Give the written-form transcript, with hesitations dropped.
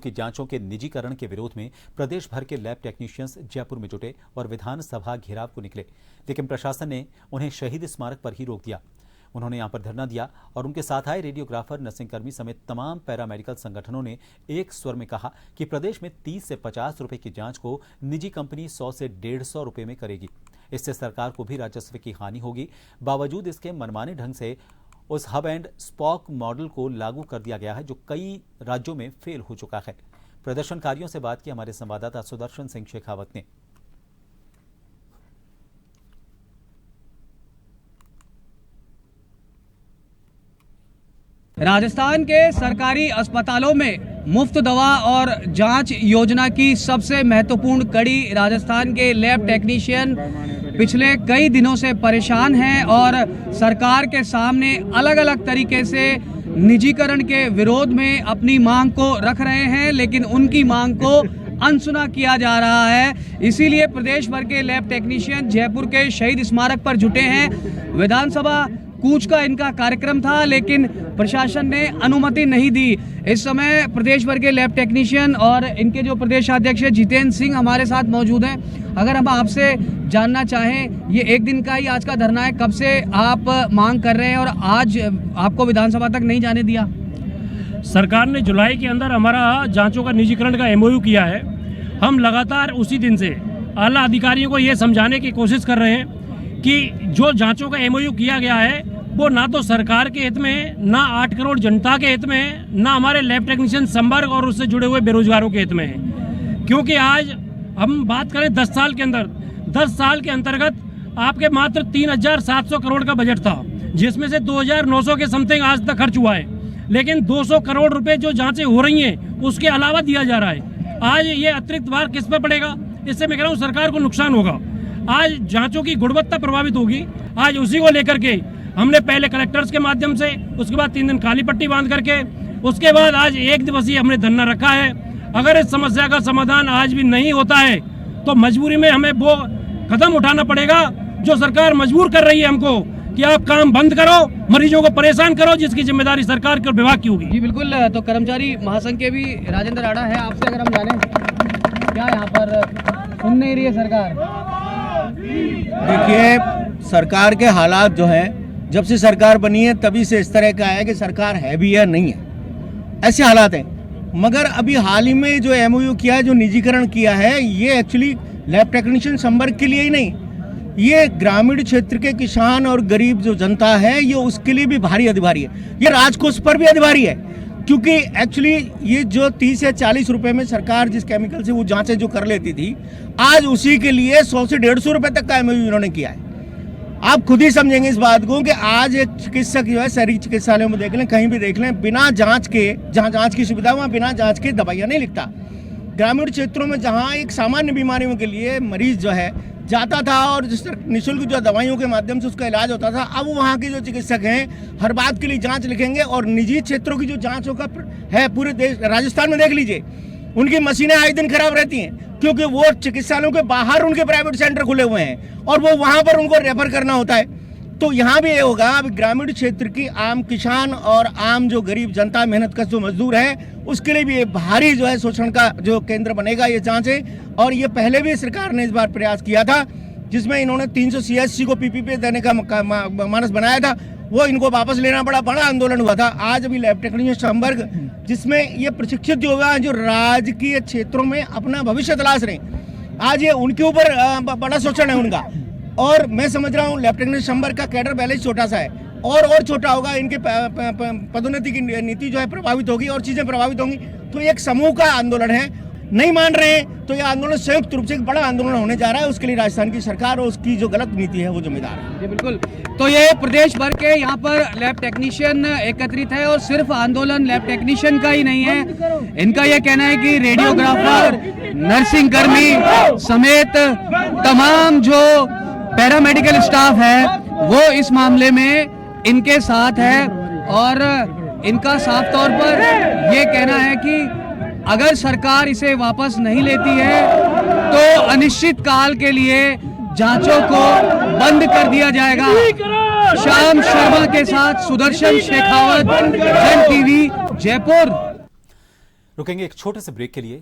की जांचों के निजीकरण के विरोध में प्रदेश भर के लैब टेक्नीशियंस जयपुर में जुटे और विधानसभा घेराव को निकले, लेकिन प्रशासन ने उन्हें शहीद स्मारक पर ही रोक दिया। उन्होंने यहां पर धरना दिया और उनके साथ आए रेडियोग्राफर, नर्सिंग कर्मी समेत तमाम पैरामेडिकल संगठनों ने एक स्वर में कहा कि प्रदेश में 30 से 50 रुपए की जांच को निजी कंपनी 100 से 150 रुपए में करेगी। इससे सरकार को भी राजस्व की हानि होगी। बावजूद इसके मनमाने ढंग से उस हब एंड स्पॉक मॉडल को लागू कर दिया गया है जो कई राज्यों में फेल हो चुका है। प्रदर्शनकारियों से बात की हमारे संवाददाता सुदर्शन सिंह शेखावत ने। राजस्थान के सरकारी अस्पतालों में मुफ्त दवा और जांच योजना की सबसे महत्वपूर्ण कड़ी राजस्थान के लैब टेक्नीशियन पिछले कई दिनों से परेशान हैं और सरकार के सामने अलग अलग तरीके से निजीकरण के विरोध में अपनी मांग को रख रहे हैं, लेकिन उनकी मांग को अनसुना किया जा रहा है। इसीलिए प्रदेश भर के लैब टेक्नीशियन जयपुर के शहीद स्मारक पर जुटे हैं। विधानसभा कूच का इनका कार्यक्रम था, लेकिन प्रशासन ने अनुमति नहीं दी। इस समय प्रदेश भर के लैब टेक्नीशियन और इनके जो प्रदेशाध्यक्ष जितेंद्र सिंह हमारे साथ मौजूद हैं। अगर हम आपसे जानना चाहें, ये एक दिन का ही आज का धरना है, कब से आप मांग कर रहे हैं और आज आपको विधानसभा तक नहीं जाने दिया? सरकार ने जुलाई के अंदर हमारा जांचों का निजीकरण का MOU किया है। हम लगातार उसी दिन से आला अधिकारियों को ये समझाने की कोशिश कर रहे हैं कि जो जांचों का MOU किया गया है वो ना तो सरकार के हित में, ना 8 करोड़ जनता के हित में, ना हमारे लैब टेक्नीशियन संवर्ग और उससे जुड़े हुए बेरोजगारों के हित में है। क्योंकि आज हम बात करें 10 साल के अंदर, 10 साल के अंतर्गत आपके मात्र 3700 करोड़ का बजट था, जिसमें से 2900 के समथिंग आज तक खर्च हुआ है। लेकिन 200 करोड़ रुपए जो जांचें हो रही हैं उसके अलावा दिया जा रहा है। आज ये अतिरिक्त भार किस पर पड़ेगा? इससे मैं कह रहा हूँ सरकार को नुकसान होगा। आज जांचों की गुणवत्ता प्रभावित होगी। आज उसी को लेकर के हमने पहले कलेक्टर्स के माध्यम से, उसके बाद 3 दिन काली पट्टी बांध करके, उसके बाद आज 1 दिवसीय हमने धरना रखा है। अगर इस समस्या का समाधान आज भी नहीं होता है तो मजबूरी में हमें वो कदम उठाना पड़ेगा जो सरकार मजबूर कर रही है हमको कि आप काम बंद करो, मरीजों को परेशान करो, जिसकी जिम्मेदारी सरकार के विभाग की होगी। जी बिल्कुल। तो कर्मचारी महासंघ के भी राजेंद्र राणा है, आपसे अगर हम जाने क्या यहाँ पर सुन नहीं रही है सरकार? देखिए, सरकार के हालात जो हैं, जब से सरकार बनी है तभी से इस तरह का है कि सरकार है भी या नहीं है, ऐसे हालात हैं। मगर अभी हाल ही में जो MOU किया है, जो निजीकरण किया है, ये एक्चुअली लैब टेक्नीशियन संवर्ग के लिए ही नहीं, ये ग्रामीण क्षेत्र के किसान और गरीब जो जनता है, ये उसके लिए भी भारी अधिभारी है। ये राजकोष पर भी अधिभारी है, क्योंकि एक्चुअली ये जो 30 या 40 रुपए में सरकार जिस केमिकल से वो जांचें जो कर लेती थी, आज उसी के लिए 100 से 150 रुपए तक का MOU इन्होंने किया है। आप खुद ही समझेंगे इस बात को कि आज एक चिकित्सक जो है, शहरी चिकित्सालयों में देख लें, कहीं भी देख लें, बिना जांच के, जहां जांच की सुविधा वहां बिना जांच के दवाइयां नहीं लिखता। ग्रामीण क्षेत्रों में जहां एक सामान्य बीमारियों के लिए मरीज जो है जाता था और जिस निःशुल्क जो दवाइयों के माध्यम से उसका इलाज होता था, अब वहाँ के जो चिकित्सक हैं हर बात के लिए जांच लिखेंगे। और निजी क्षेत्रों की जो जांचों का है पूरे देश, राजस्थान में देख लीजिए, उनकी मशीनें आए दिन खराब रहती हैं, क्योंकि वो चिकित्सालयों के बाहर उनके प्राइवेट सेंटर खुले हुए हैं और वो वहाँ पर उनको रेफर करना होता है। तो यहाँ भी ये होगा, अब ग्रामीण क्षेत्र की आम किसान और आम जो गरीब जनता, मेहनतकश जो मजदूर है, उसके लिए भी ये भारी जो है शोषण का जो केंद्र बनेगा ये जांचें। और ये पहले भी सरकार ने इस बार प्रयास किया था, जिसमें इन्होंने 300 CSC को PPP देने का मानस बनाया था, वो इनको वापस लेना पड़ा, बड़ा आंदोलन हुआ था। आज अभी लैब टेक्नीशियन संवर्ग, जिसमें ये प्रशिक्षित जो हुआ है, जो राजकीय क्षेत्रों में अपना भविष्य तलाश रहे, आज ये उनके ऊपर बड़ा शोषण है उनका। और मैं समझ रहा हूँ लैब टेक्नीशियन संवर्ग का कैडर पहले ही छोटा सा है और छोटा होगा, इनके पदोन्नति की नीति जो है प्रभावित होगी और चीजें प्रभावित होंगी। तो एक समूह का आंदोलन है, नहीं मान रहे हैं तो यह आंदोलन संयुक्त रूप से एक बड़ा आंदोलन होने जा रहा है। उसके लिए राजस्थान की सरकार और उसकी जो गलत नीति है वो जिम्मेदार है। जी बिल्कुल। तो ये प्रदेश भर के यहाँ पर लैब टेक्नीशियन एकत्रित है और सिर्फ आंदोलन लैब टेक्नीशियन का ही नहीं है। इनका यह कहना है कि रेडियोग्राफर, नर्सिंग कर्मी समेत तमाम जो पैरामेडिकल स्टाफ है वो इस मामले में इनके साथ है और इनका साफ तौर पर ये कहना है कि अगर सरकार इसे वापस नहीं लेती है तो अनिश्चित काल के लिए जांचों को बंद कर दिया जाएगा। श्याम शर्मा के साथ सुदर्शन शेखावत, जन TV, जयपुर। रुकेंगे एक छोटे से ब्रेक के लिए।